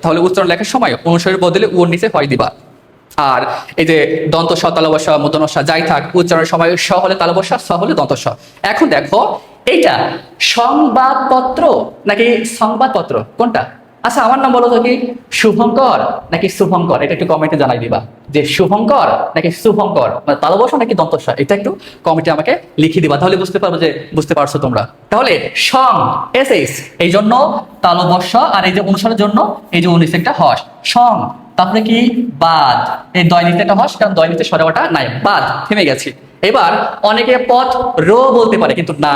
তাহলে উচ্চারণ লেখার সময় অনুসারের বদলে ওর নিচে হয় দিবা। আর এই যে দন্ত স তালবস মূর্ধন্য স যাই থাক, উচ্চারণের সময় স হলে তালবস, স হলে দন্ত স। এখন দেখো এইটা সংবাদপত্র নাকি সংবাদপত্র কোনটা? আচ্ছা আমার নাম বলো তো কি, শুভঙ্কর নাকি শুভঙ্কর? এটা একটু কমেন্টে জানাই দিবা যে শুভঙ্কর নাকি শুভঙ্কর, মানে তালবস নাকি দন্ত স, এটা একটু কমেন্টে আমাকে লিখে দিবা, তাহলে বুঝতে পারবো যে বুঝতে পারছো তোমরা। তাহলে সং এস এস, এই জন্য তালবস, আর এই যে অনুসারের জন্য এই যে উনিশ একটা হস, সং। তারপরে কি বাদ, এই দয় নিতে একটা হস, কারণ দয় নিতে সরেওয়াটা নাই, বাদ, থেমে গেছি। এবার অনেকে পথ রো বলতে পারে, কিন্তু না,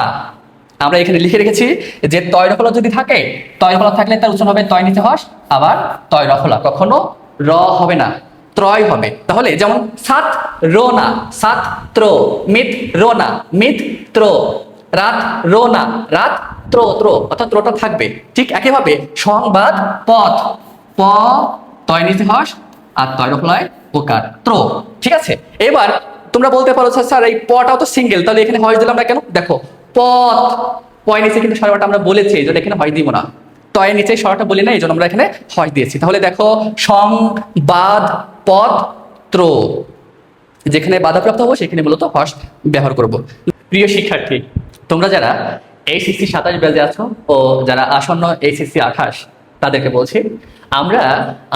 আমরা এখানে লিখে রেখেছি যে তয় রফলা যদি থাকে, তয় রফলা থাকলে তার উচ্চারণ হবে তয় নিতে হস, আবার তয় রফলা, কখনো র হবে না, ত্রয় হবে। তাহলে যেমন সাত রোনা, সাত ত্র, মিত রোনা, মিত ত্র, রাত রোনা, রাত ত্র, ত্র, অর্থাৎ ত্রটা থাকবে। ঠিক একইভাবে সংবাদ পথ, প তয় নিতে হস আর তয় রফলায় ওকার, ত্র। ঠিক আছে, এবার তোমরা বলতে পারো স্যার এই পটাও তো সিঙ্গেল, তাহলে এখানে হস দিলাম না কেন? দেখো পথ, পয়ের নিচে কিন্তু সরাটা আমরা বলেছি, এই জন্য এখানে হয় দিব না, তয়ের নিচে সরাটা বলি না, এই জন্য আমরা এখানে হয় দিয়েছি। তাহলে দেখো সংবাদ পত্র, যেখানে বাধাপ্রাপ্ত হবো সেখানে মূলত হস ব্যবহার করব। প্রিয় শিক্ষার্থী, তোমরা যারা এইচএসসি 27 ব্যাচে আছো ও যারা আসন্ন এইচএসসি 28, তাদেরকে বলছি আমরা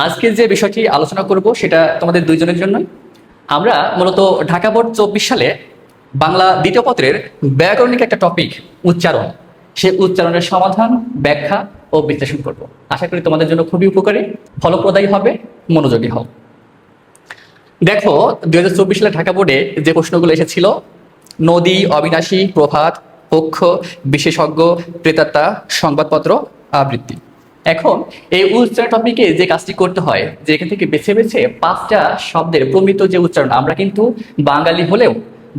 আজকের যে বিষয়টি আলোচনা করব সেটা তোমাদের দুইজনের জন্যই। আমরা মূলত ঢাকা বোর্ড 24 সালে বাংলা দ্বিতীয় পত্রের ব্যাকরণিক একটা টপিক উচ্চারণ, সেই উচ্চারণের সমাধান, ব্যাখ্যা ও বিশ্লেষণ করব। আশা করি তোমাদের জন্য খুবই উপকারী, ফলপ্রদায়ী হবে, মনোযোগী হও। দেখো 2024 সালে ঢাকা বোর্ডে যে প্রশ্নগুলো এসেছিল, নদী, অবিনাশী, প্রভাত, পক্ষ, বিশেষজ্ঞ, প্রেতাত্মা, সংবাদপত্র, আবৃত্তি। এখন এই উচ্চারণ টপিকে যে কাজটি করতে হয়, যে এখান থেকে বেছে বেছে 5টা শব্দের প্রমিত যে উচ্চারণ, আমরা কিন্তু বাঙালি হলেও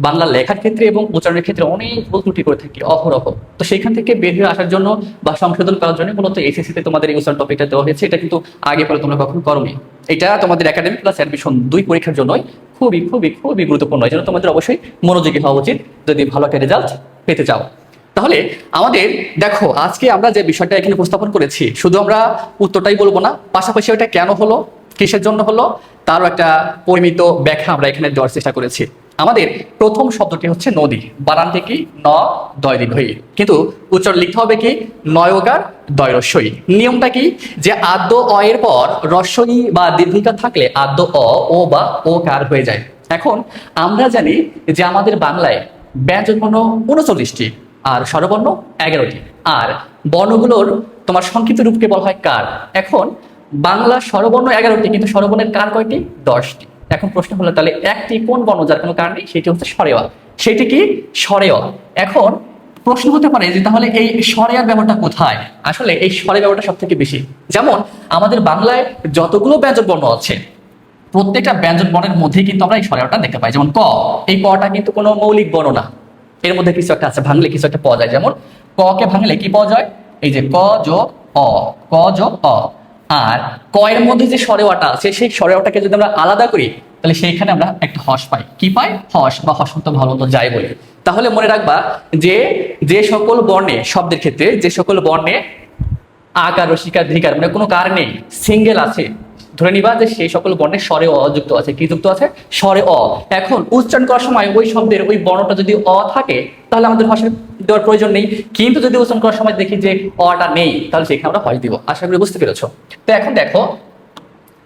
বাংলা লেখার ক্ষেত্রে এবং উচ্চারণের ক্ষেত্রে অনেক ভুল ত্রুটি করে থাকি অহরহ। তো সেইখান থেকে বের হয়ে আসার জন্য বা সংশোধন করার জন্য মূলত এসএসসিতে তোমাদের এই উচ্চারণ টপিকটা দেওয়া হয়েছে। এটা কিন্তু আগে পরে তোমরা কখনো করোনি। এটা তোমাদের একাডেমিক প্লাস অ্যাডমিশন 2 পরীক্ষার জন্যই খুবই খুবই খুবই গুরুত্বপূর্ণ। এই জন্য তোমাদের অবশ্যই মনোযোগী হওয়া উচিত যদি ভালো একটা রেজাল্ট পেতে চাও। তাহলে আমাদের দেখো আজকে আমরা যে বিষয়টা এখানে উপস্থাপন করেছি, শুধু আমরা উত্তরটাই বলবো না, পাশাপাশি ওটা কেন হলো, কিসের জন্য হলো, তারও একটা পরিমিত ব্যাখ্যা আমরা এখানে দেওয়ার চেষ্টা করেছি। আমাদের প্রথম শব্দটি হচ্ছে নদী, বানানটি কি ন দয় দীর্ঘই, কিন্তু উচ্চারণ লিখতে হবে কি নয়কার দয় রস্যই। নিয়মটা কি, যে আদ্য অ এর পর রস্যই বা দীর্ঘিকার থাকলে আদ্য অ ও বা ও কার হয়ে যায়। এখন আমরা জানি যে আমাদের বাংলায় ব্যঞ্জনবর্ণ 39টি আর স্বরবর্ণ 11টি, আর বর্ণগুলোর তোমার সংক্ষিপ্ত রূপকে বলা হয় কার। এখন বাংলা স্বরবর্ণ 11টি, কিন্তু স্বরবর্ণের কার কয়টি? 10টি। এখন প্রশ্ন হলো তাহলে একটি কোন বর্ণ যার কোনো কার নেই, সেটি হচ্ছে স্বরেয়। সেটি কি স্বরেয়। এখন প্রশ্ন হতে পারে যে তাহলে এই স্বরেয়ার ব্যাপারটা কোথায়? আসলে এই স্বরের ব্যাপারটা সব থেকে বেশি। যেমন আমাদের বাংলায় যতগুলো ব্যঞ্জন বর্ণ আছে, প্রত্যেকটা ব্যঞ্জন বর্ণের মধ্যেই কিন্তু আমরা এই স্বরেয়টা দেখতে পাই। যেমন ক, এই কটা কিন্তু কোনো মৌলিক বর্ণ না, এর মধ্যে কিছু একটা আছে, ভাঙলে কিছু একটা পাওয়া যায়। যেমন ক কে ভাঙলে কি পাওয়া যায়? এই যে ক যোগ অ, ক যোগ অ। আর ক এর মধ্যে যে স্বরেওয়াটা আছে, সেই স্বরেওয়াটাকে যদি আমরা আলাদা করি, তাহলে সেইখানে আমরা একটা হস পাই। কি পাই? হস বা হসন্ত ভালো মতো যাই বলি। তাহলে মনে রাখবা যে যে সকল বর্ণে, শব্দের ক্ষেত্রে যে সকল বর্ণে আকার, রসিকার, দীর্ঘিকার মানে কোনো কার নেই, সিঙ্গেল আছে, ধরে নিবা যে সেই সকল বর্ণের স্বরে অ যুক্ত আছে। কি যুক্ত আছে? স্বরে অ। এখন উচ্চারণ করার সময় ওই শব্দের ওই বর্ণটা যদি অ থাকে, তাহলে আমাদের হস দেওয়ার প্রয়োজন নেই। কিন্তু যদি উচ্চারণ করার সময় দেখি যে অটা নেই, তাহলে সেখানে আমরা হস দিব। আশা করি বুঝতে পেরেছো। তো এখন দেখো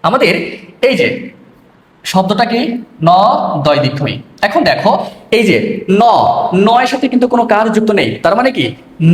আমাদের এই যে শব্দটা কি ন দয় দীর্ঘই। এখন দেখো এই যে ন, নয়ের সাথে কিন্তু কোনো কার যুক্ত নেই, তার মানে কি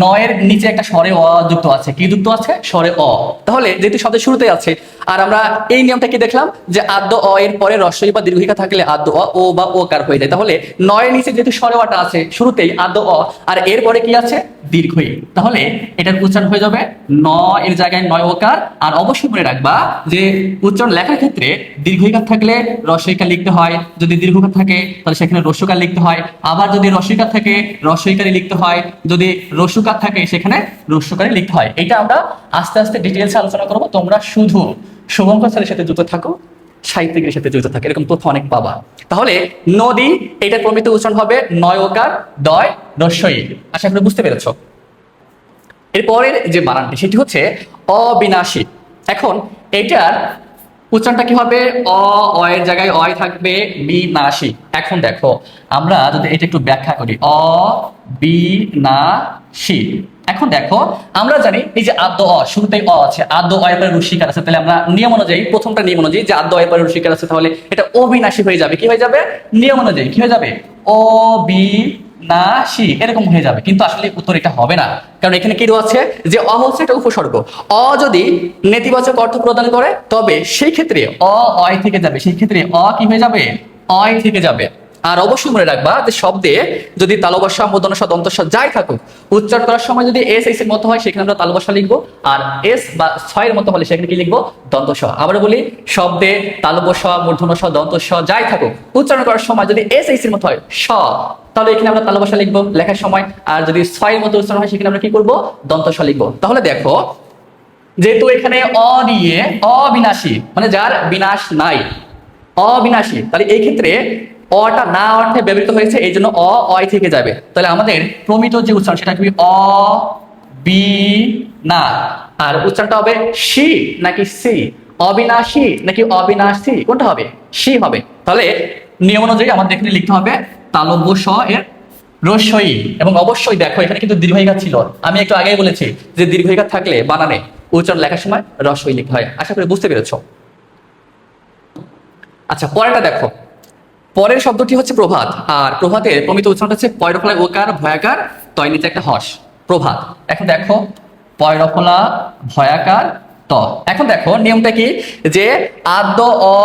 নয়ের নিচে একটা স্বরে অ যুক্ত আছে। কি যুক্ত আছে? স্বরে অ। তাহলে যেহেতু শব্দের শুরুতে আছে, আর আমরা এই নিয়মটা কি দেখলাম যে আদ্য অ এর পরে রস্বই বা দীর্ঘিকা থাকলে আদ্য অ ও বা ও কার হয়ে যায়। তাহলে নয়ের নিচে যেহেতু স্বরে অটা আছে শুরুতেই আদ্য অ, আর এর পরে কি আছে? দীর্ঘই। তাহলে এটার উচ্চারণ হয়ে যাবে ন এর জায়গায় নয় ওকার। আর অবশ্যই মনে রাখবা যে উচ্চারণ লেখার ক্ষেত্রে দীর্ঘইকার থাকলে রস্বইকার লিখতে হয়, যদি দীর্ঘকার থাকে তাহলে সেখানে রস্যকার লিখতে হয়, আবার যদি রস্বইকার থাকে রস্বইকারই লিখতে হয়, যদি রস্যকার থাকে সেখানে রস্যকারই লিখতে হয়। এটা আমরা আস্তে আস্তে ডিটেইলসে আলোচনা করবো। তোমরা শুধু শুভঙ্কর স্যারের সাথে যুক্ত থাকো, সাহিত্যিকের সাথে যুক্ত থাকে, এরকম তথ্য অনেক পাবা। তাহলে নদী, এটা প্রমিত উচ্চারণ হবে নয়কার দয় রস্যই। আশা করি বুঝতে পেরেছ। এরপরের যে বানানটি সেটি হচ্ছে অবিনাশী। এখন এইটার উচ্চারণটা কি হবে? এর জায়গায় অয় থাকবে, বিনাশী। এখন দেখো আমরা যদি এটা একটু ব্যাখ্যা করি, বিনাশী। এখন দেখো আমরা জানি এই যে আদ্য অ, শুরুতেই অ আছে, আদ্য অয়ের পরে রুশিকার আছে, তাহলে আমরা নিয়ম অনুযায়ী, প্রথমটা নিয়ম অনুযায়ী যে আদ্য অয়ের পরে রুশিকার আছে, তাহলে এটা অবিনাশী হয়ে যাবে। কি হয়ে যাবে? নিয়ম অনুযায়ী কি হয়ে যাবে? অবিনাশী এরকম হয়ে যাবে। কিন্তু আসলে উত্তর এটা হবে না, কারণ এখানে কি আছে যে অ হচ্ছে একটা উপসর্গ। অ যদি নেতিবাচক অর্থ প্রদান করে তবে সেই ক্ষেত্রে অয় থেকে যাবে, সেই ক্ষেত্রে কি হয়ে যাবে? অয় থেকে যাবে। আর অবশ্যই মনে রাখবা যে শব্দে যদি তালবস্যা, মূর্ধন্য ষ, দন্তস্ব যাই থাকুক, উচ্চারণ করার সময় যদি এস এর মতো হয় সেখানে আমরা তালবস্যা লিখবো, আর এস বা ছয়ের মতো হলে সেখানে কি লিখবো? দন্তস্ব। আবার বলি, শব্দে তালবস্য, মূর্ধন্য ষ, দন্তস্ব যাই থাকুক, উচ্চারণ করার সময় যদি এস এর মতো হয় স, তাহলে এখানে আমরা তালবস্যা লিখবো লেখার সময়। আর যদি ছয়ের মতো উচ্চারণ হয় সেখানে আমরা কি করবো? দন্তস্ব লিখবো। তাহলে দেখো যেহেতু এখানে অ দিয়ে অবিনাশী, মানে যার বিনাশ নাই, অবিনাশী, তাহলে এই ক্ষেত্রে অটা না অর্থে ব্যবহৃত হয়েছে, এই জন্য অয় থেকে যাবে। তাহলে আমাদের প্রমিত যে উচ্চারণ সেটা কি? বি না। আর উচ্চারণটা হবে সি নাকি সি? অবিনাশী নাকি অবিনাশী? কোনটা হবে? সি হবে। তাহলে নিয়ম অনুযায়ী আমাদের এখানে লিখতে হবে তালব্য স এর রস্যই। এবং অবশ্যই দেখো এখানে কিন্তু দীর্ঘইকার ছিল, আমি একটু আগেই বলেছি যে দীর্ঘইকার থাকলে বানানে উচ্চারণ লেখার সময় রস্যই লিখতে হয়। আশা করি বুঝতে পেরেছো। আচ্ছা, পরেরটা দেখো। পরের শব্দটি হচ্ছে প্রভাত, আর প্রভাতের প্রমিত উচ্চারণটা হচ্ছে পয়রফলা ওকার ভয়াকার তয় নিচে একটা হস, প্রভাত। এখন দেখো পয়রফলা ভয়াকার ত। এখন দেখো নিয়মটা কি, যে আদ্য অ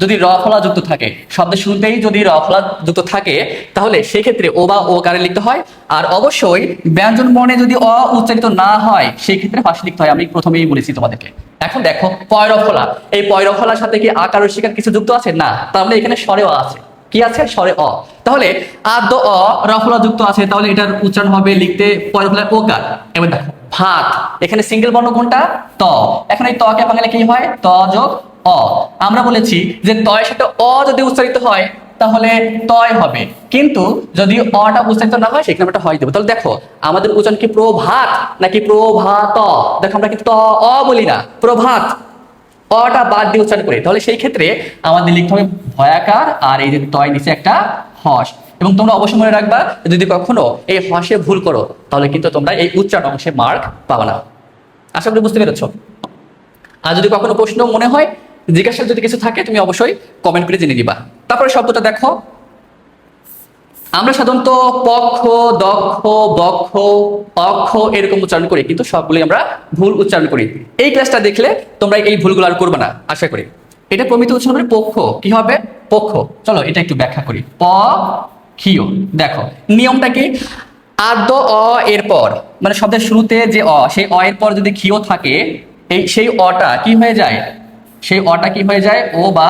যদি রফলা যুক্ত থাকে, শব্দের শুরুতেই যদি রফলা যুক্ত থাকে, তাহলে সেক্ষেত্রে ও বা ও কারে লিখতে হয়। আর অবশ্যই ব্যঞ্জন বর্ণে যদি অ উচ্চারিত না হয় সেই ক্ষেত্রে পাশে লিখতে হয়, আমি প্রথমেই বলেছি তোমাদেরকে। এখন দেখো পয়রফলা, এই পয়রফলার সাথে কি আকার ও শিকার কিছু যুক্ত আছে? না, তাহলে এখানে স্বরে অ আছে। কি আছে? স্বরে অ। তাহলে আদ্য অ রফলা যুক্ত আছে, তাহলে এটার উচ্চারণ হবে লিখতে পয়রফলার ওকার। এবার দেখো ভাত, এখানে সিঙ্গেল বর্ণ কোনটা? ত। এখন এই তকে বাংলা কি হয়? ত যোগ অ। আমরা বলেছি যে তয়ের সাথে অ যদি উচ্চারিত হয় তাহলে তয় হবে, কিন্তু যদি অটা উচ্চারিত না হয় সেখানে আমরা হয় দেবো। তাহলে দেখো আমাদের উচ্চারণ কি প্রভাত নাকি প্রভাত? দেখো আমরা কিন্তু অ বলি না, প্রভাত অটা বাদ দিয়ে উচ্চারণ করি। তাহলে সেই ক্ষেত্রে আমাদের লিখতে হবে ভয়াকার, আর এই যে তয় নিচে একটা হস। এবং তোমরা অবশ্যই মনে রাখবা যদি কখনো এই হসে ভুল করো তাহলে কিন্তু তোমরা এই উচ্চারণ অংশে মার্ক পাবে না। আশা করি বুঝতে পেরেছো। আর যদি কখনো প্রশ্ন মনে হয়, জিজ্ঞাসা যদি কিছু থাকে, তুমি অবশ্যই কমেন্ট করে জেনে দিবা। তারপরে শব্দটা দেখো, আমরা সাধারণত পক্ষ, দক্ষ, বক্ষ, অক্ষ এরকম উচ্চারণ করি, কিন্তু সবগুলোই আমরা ভুল উচ্চারণ করি। এই ক্লাসটা দেখলে তোমরা এই ভুলগুলো আর করবে না আশা করি। এটা প্রমিত উচ্চারণের পক্ষ কি হবে? পক্ষ। চলো এটা একটু ব্যাখ্যা করি। খিও, দেখো নিয়মটা কি, আদ্য অ এর পর, মানে শব্দের শুরুতে যে অ, সেই অ এর পর যদি খিও থাকে, সেই অটা কি হয়ে যায়? সেই অটা কি হয়ে যায়? ও বা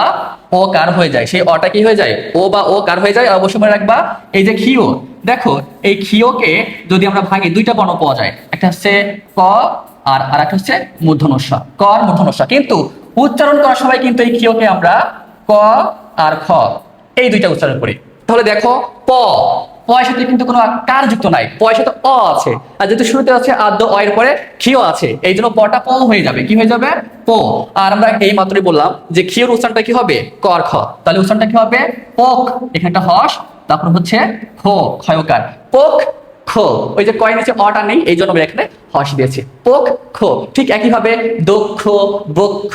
ও কার হয়ে যায়। সেই অটা কি হয়ে যায়? ও বা ও কার হয়ে যায়। অবশ্যই মনে রাখবা এই যে খিও, দেখো এই খিওকে যদি আমরা ভাঙি দুইটা বর্ণ পাওয়া যায়, একটা হচ্ছে ক আর আরেকটা হচ্ছে মূর্ধন্য ষ, ক আর মূর্ধন্য ষ। কিন্তু উচ্চারণ করার সময় কিন্তু এই খিওকে আমরা ক আর খ এই দুইটা উচ্চারণ করি। তাহলে দেখো পয়ের সাথে কিন্তু কোনো কার যুক্ত নাই, পয়ের সাথে অ আছে, আর যেহেতু শুরুতে আছে আদ্য অ এর পরে খিও আছে, এই জন্য পটা প হয়ে যাবে। কি হয়ে যাবে? প। আর আমরা এই মাত্রই বললাম যে খিওর উচ্চারণটা কি হবে? ক আর খ। তাহলে উচ্চারণটা কি হবে? পোক, এখানে একটা হস, তারপর হচ্ছে খো, ক্ষয়কার, পোক খো। ওই যে কয় নিচে অটা নেই, এই জন্য আমরা এখানে হস দিয়েছি, পোক খো। ঠিক একইভাবে দক্ষ, বক্ষ,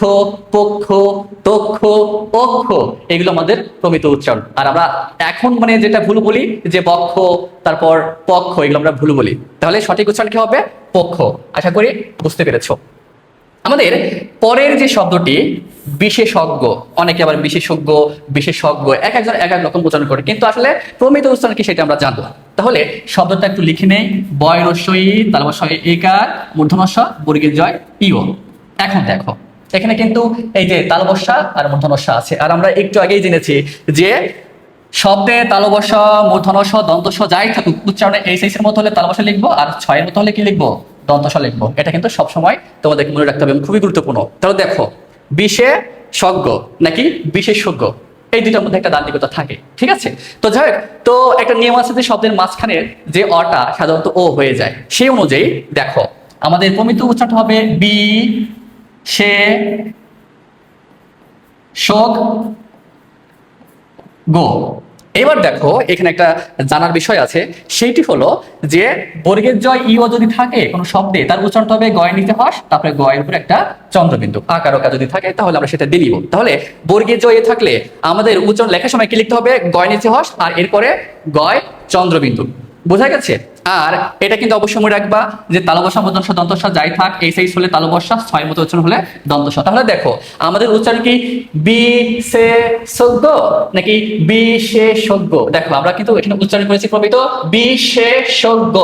পক্ষ, তক্ষ, অক্ষ এগুলো আমাদের প্রমিত উচ্চারণ। আর আমরা এখন মানে যেটা ভুল বলি যে বক্ষ, তারপর পক্ষ, এগুলো আমরা ভুল বলি। তাহলে সঠিক উচ্চারণ কি হবে? পক্ষ। আশা করি বুঝতে পেরেছো। আমাদের পরের যে শব্দটি বিশেষজ্ঞ, অনেকে আবার বিশেষজ্ঞ, বিশেষজ্ঞ এক একজন এক এক রকম উচ্চারণ করে, কিন্তু আসলে প্রমিত উচ্চারণ কি সেটা আমরা জানবো। তাহলে শব্দটা একটু লিখে নেই, বয় রস্যই, তালবস্য একার, মূর্ধন্য ষ, বর্গীয় জয় ইও। এখন দেখো এখানে কিন্তু এই যে তালবস্যা আর মূর্ধন্য ষ আছে, আর আমরা একটু আগেই জেনেছি যে শব্দে তালবস্য, মূর্ধন্য ষ, দন্ত ষ যাই থাকুক, উচ্চারণে এইচ এর মতো হলে তালবস্য লিখবো, আর ছয়ের মতো হলে কি লিখবো? দন্তস লিখবো। এটা কিন্তু সবসময় তোমাদেরকে মনে রাখতে হবে, খুবই গুরুত্বপূর্ণ। তাহলে দেখো বিশেষজ্ঞ নাকি বিশেষজ্ঞ, এই দুইটার মধ্যে একটা দান্তিকতা থাকে, ঠিক আছে? তো যাই হোক, তো একটা নিয়ম আছে যে শব্দের মাঝখানে যে অটা সাধারণত ও হয়ে যায়, সেই অনুযায়ী দেখো আমাদের প্রমিত উচ্চারণ হবে বি সে শোক গো। এবার দেখো এখানে একটা জানার বিষয় আছে, সেইটি হলো যে বর্গের জয় ইও যদি থাকে কোনো শব্দে, তার উচ্চারণটা হবে গয় নিতে হস, তারপরে গয়ের উপর একটা চন্দ্রবিন্দু, আকার ওকা যদি থাকে তাহলে আমরা সেটা দিয়ে নিব। তাহলে বর্গের জয় থাকলে আমাদের উচ্চারণ লেখার সময় কি লিখতে হবে? গয় নিতে হস আর এরপরে গয় চন্দ্রবিন্দু। বোঝা গেছে? আর এটা কিন্তু অবশ্যই মনে রাখবা যে তালবসা মূর্ধন্য দন্তস্ব যাই থাক, এই সাইজ হলে তালবসা, ছয় মতো উচ্চারণ হলে দন্তস্ব। তাহলে দেখো আমাদের উচ্চারণ কি বি সে সজ্ঞ নাকি বি সে সজ্ঞ? দেখো আমরা কিন্তু এখানে উচ্চারণ করেছি প্রমিত বি সে সজ্ঞ,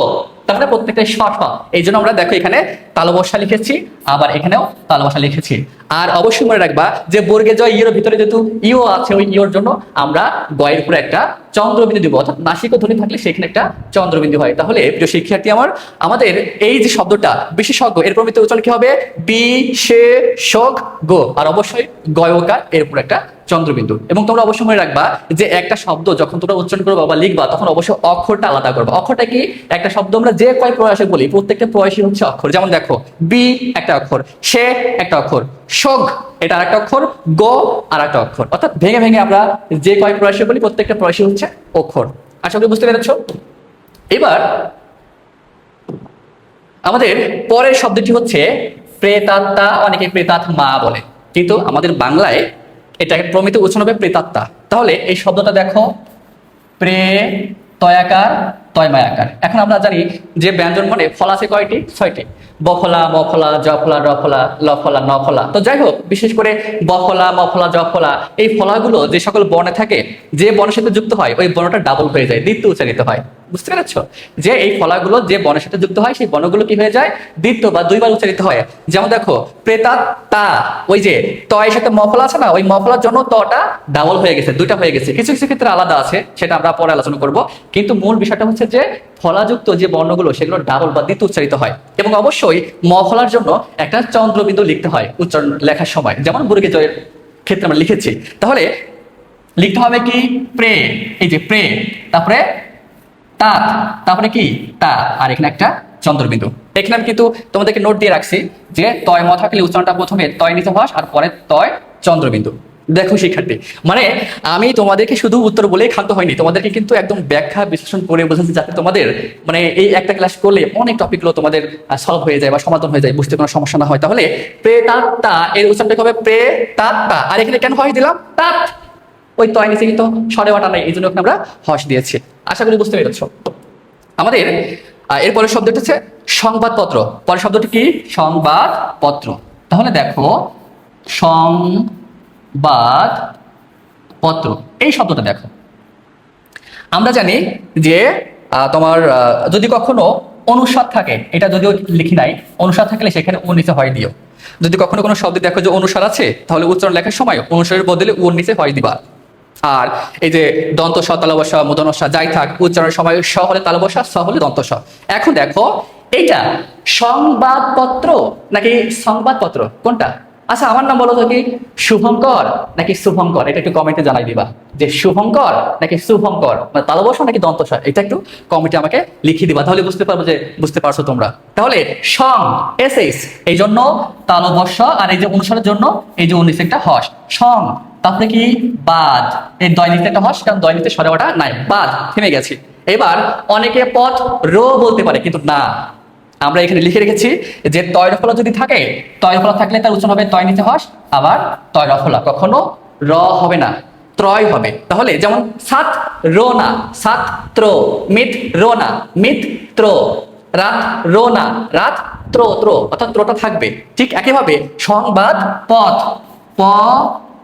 তাহলে প্রত্যেকটা স স, এই জন্য আমরা দেখো এখানে তালবসা লিখেছি, আবার এখানেও তালবসা লিখেছি। আর অবশ্যই মনে রাখবা যে বর্গের জয় ইয়ের ভিতরে যেহেতু ইও আছে, ওই ইওর জন্য আমরা গয়ের উপরে একটা চন্দ্রবিন্দু দিব, অর্থাৎ নাসিক ধ্বনি থাকলে সেখানে একটা চন্দ্রবিন্দু হয়। তাহলে প্রিয় শিক্ষার্থী আমার, আমাদের এই যে শব্দটা বিশেষজ্ঞ, এর প্রমিত উচ্চারণ কি হবে? বিশেষজ্ঞ, আর অবশ্যই গয়কার এর উপর একটা চন্দ্রবিন্দু। এবং তোমরা অবশ্যই মনে রাখবা যে একটা শব্দ যখন তোমরা উচ্চারণ করবা বা লিখবা তখন অবশ্যই অক্ষরটা আলাদা করবা। অক্ষরটা কি? একটা শব্দ আমরা যে কয় প্রয়াসে বলি প্রত্যেকটা প্রয়াসই হচ্ছে অক্ষর। যেমন দেখো বি একটা অক্ষর, সে একটা অক্ষর, শোক এটা আর একটা অক্ষর, গো আর একটা অক্ষর, অর্থাৎ ভেঙে ভেঙে আমরা যে কয় প্রয়াসে বলি প্রত্যেকটা প্রয়াসই হচ্ছে অক্ষর। আশা করি বুঝতে পেরেছ। এবার আমাদের পরের শব্দটি হচ্ছে প্রেতাত্মা, অনেকে প্রেতাত্মা বলে, কিন্তু আমাদের বাংলায় এটাকে প্রমিত উচ্চারণ হবে প্রেতাত্মা। তাহলে এই শব্দটা দেখো প্রে তয়াকার তয়মায়াকার। এখন আমরা জানি যে ব্যঞ্জন মানে ফলা আছে কয়টি? 6টি। বফলা, মফলা, জফলা, রফলা, লফলা, নফলা। তো যাই হোক, বিশেষ করে বফলা, মফলা, জফলা এই ফলাগুলো যে সকল বর্ণে থাকে, যে বর্ণের সাথে যুক্ত হয় ওই বর্ণটা ডাবল হয়ে যায়, দ্বিতীয় উচ্চারিত হয়। বুঝতে পেরেছ? যে এই ফলাগুলো যে বর্ণের সাথে যুক্ত হয় সেই বর্ণগুলো কি হয়ে যায়? দ্বিতীয় বা দুইবার উচ্চারিত হয়। যেমন দেখো প্রেতাত্মা, ওই যে তয়ের সাথে মফলা আছে না, ওই মফলার জন্য তটা ডাবল হয়ে গেছে, দুইটা হয়ে গেছে। কিছু কিছু ক্ষেত্রে আলাদা আছে, সেটা আমরা পরে আলোচনা করব, কিন্তু মূল বিষয়টা হচ্ছে যে ফলাযুক্ত যে বর্ণগুলো সেগুলো ডাবল বা দ্বিতীয় উচ্চারিত হয়। এবং অবশ্যই মফলার জন্য একটা চন্দ্রবিন্দু লিখতে হয় উচ্চারণ লেখার সময়, যেমন বর্গের জয়ের ক্ষেত্রে আমরা লিখেছি। তাহলে লিখতে হবে কি? প্রে, এই যে প্রে, তারপরে তা, তারপরে কি তা, আর এখানে একটা চন্দ্রবিন্দু। এখানে আমি কিন্তু তোমাদেরকে নোট দিয়ে রাখছি যে তয় ম থাকলে উচ্চারণটা প্রথমে তয় নিতে হস আর পরে তয় চন্দ্রবিন্দু। দেখো শিক্ষার্থী, মানে আমি তোমাদেরকে শুধু উত্তর বলেই ক্ষান্ত হয়নি, তোমাদেরকে কিন্তু একদম ব্যাখ্যা বিশ্লেষণ করে বোঝাচ্ছি, যাতে তোমাদের মানে এই একটা ক্লাস করলে অনেক টপিকগুলো তোমাদের সলভ হয়ে যায় বা সমাধান হয়ে যায়, বুঝতে কোনো সমস্যা না হয়। তাহলে প্রেতাত্মা এর উচ্চারণটা হবে প্রেতাত্মা, আর এখানে কেন হয় দিলাম? তাত, ওই তয় নিচে কিন্তু সরে ওঠা নাই, এই জন্য আমরা হস দিয়েছি। আশা করি বুঝতে পেরেছ। আমাদের এরপরের শব্দটি হচ্ছে সংবাদপত্র। পরের শব্দটি কি? সংবাদপত্র। তাহলে দেখো সংবাদপত্র এই শব্দটা দেখো, আমরা জানি যে তোমার যদি কখনো অনুস্বার থাকে, এটা যদিও লিখি নাই, অনুস্বার থাকলে সেখানে ও নিচে হয় দিও। যদি কখনো কোনো শব্দে দেখো যে অনুস্বার আছে, তাহলে উচ্চারণ লেখার সময় অনুস্বারের বদলে ওর নিচে হয় দিবা। আর এই যে দন্ত স, তালবসা, মূর্ধন্য ষ যাই থাক, উচ্চারণের সময় স হলে তালবসা, স হলে দন্ত স। এখন দেখো এইটা সংবাদপত্র নাকি সংবাদপত্র কোনটা? আচ্ছা আমার নাম বলো তো কি, শুভঙ্কর নাকি শুভঙ্কর? এটা একটু কমেন্টে জানাই দিবা যে শুভঙ্কর নাকি শুভঙ্কর, মানে তালবসা নাকি দন্ত স, এটা একটু কমেন্টে আমাকে লিখিয়ে দিবা, তাহলে বুঝতে পারবো যে বুঝতে পারছো তোমরা। তাহলে সং এস, এই জন্য তালবস্য, আর এই যে অনুসারের জন্য এই যে উনিশ একটা হস, সং। তারপরে কি বাদ, এই দয় নিতে একটা হস, কারণ দয় নিতে সরে ওঠা নাই, বাদ, থেমে গেছি। এবার অনেকে পথ রো বলতে পারে, কিন্তু না, আমরা এখানে লিখে রেখেছি যে তয় রফলা যদি থাকে, তয় রফলা থাকলে তার উচ্চারণ হবে তয় নিতে হস, আবার তয় রফলা, কখনো র হবে না, ত্রয় হবে। তাহলে যেমন সাত রোনা, ছাত্র, মিত রোনা, মিত্র, রাত রোনা, রাত ত্র, ত্র, অর্থাৎ ত্রটা থাকবে। ঠিক একইভাবে সংবাদ পথ, প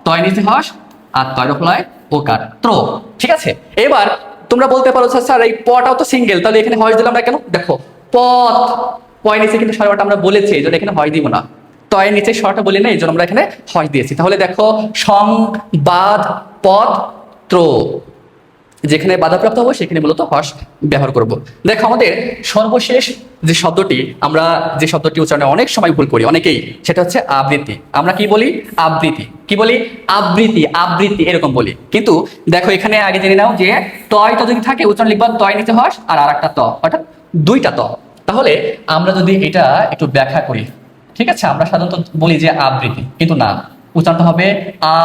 তয় নিতে হস আর তয় রফলায় ওকার, ত্র। ঠিক আছে, এবার তোমরা বলতে পারো স্যার এই পটাও তো সিঙ্গেল, তাহলে এখানে হয় দিলাম না কেন? দেখো পথ, পয় নিচে কিন্তু স্বরটা আমরা বলেছি, এই জন্য এখানে হয় দিব না, তয়ের নিচে স্বরটা বলি না, এই জন্য আমরা এখানে হয় দিয়েছি। তাহলে দেখো সংবাদ পত্র, যেখানে বাধাপ্রাপ্ত হবে সেখানে মূলত হস ব্যবহার করব। দেখো আমাদের সর্বশেষ যে শব্দটি, আমরা যে শব্দটি উচ্চারণে অনেক সময় ভুল করি অনেকেই, সেটা হচ্ছে আবৃত্তি। আমরা কি বলি? আবৃত্তি। কি বলি? আবৃত্তি, আবৃত্তি এরকম বলি। কিন্তু দেখো এখানে আগে জেনে নাও যে তয়টা যদি থাকে উচ্চারণ লিখবা তয় নিতে হস আর আরেকটা ত, অর্থাৎ দুইটা ত। তাহলে আমরা যদি এটা একটু ব্যাখ্যা করি, ঠিক আছে, আমরা সাধারণত বলি যে আবৃত্তি, কিন্তু না, উচ্চারণটা হবে আ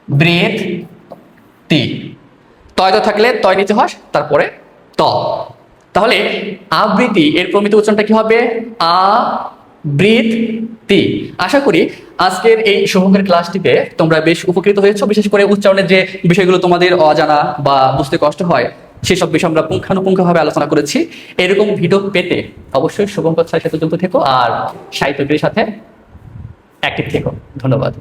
বৃত্তি। তয় থাকলে তয় নিচে হস, তারপরে ত। তাহলে আবৃত্তি এর প্রমিত উচ্চারণটা কি হবে? আ বৃত্তি। আশা করি আজকের এই শুভঙ্করের ক্লাসটিতে তোমরা বেশ উপকৃত হয়েছো। বিশেষ করে উচ্চারণের যে বিষয়গুলো তোমাদের অজানা বা বুঝতে কষ্ট হয়, সেসব বিষয় আমরা পুঙ্খানুপুঙ্খভাবে আলোচনা করেছি। এরকম ভিডিও পেতে অবশ্যই শুভঙ্কর স্যারের সাথে যুক্ত থেকো আর সাহিত্যের সাথে অ্যাক্টিভ থেকো। ধন্যবাদ।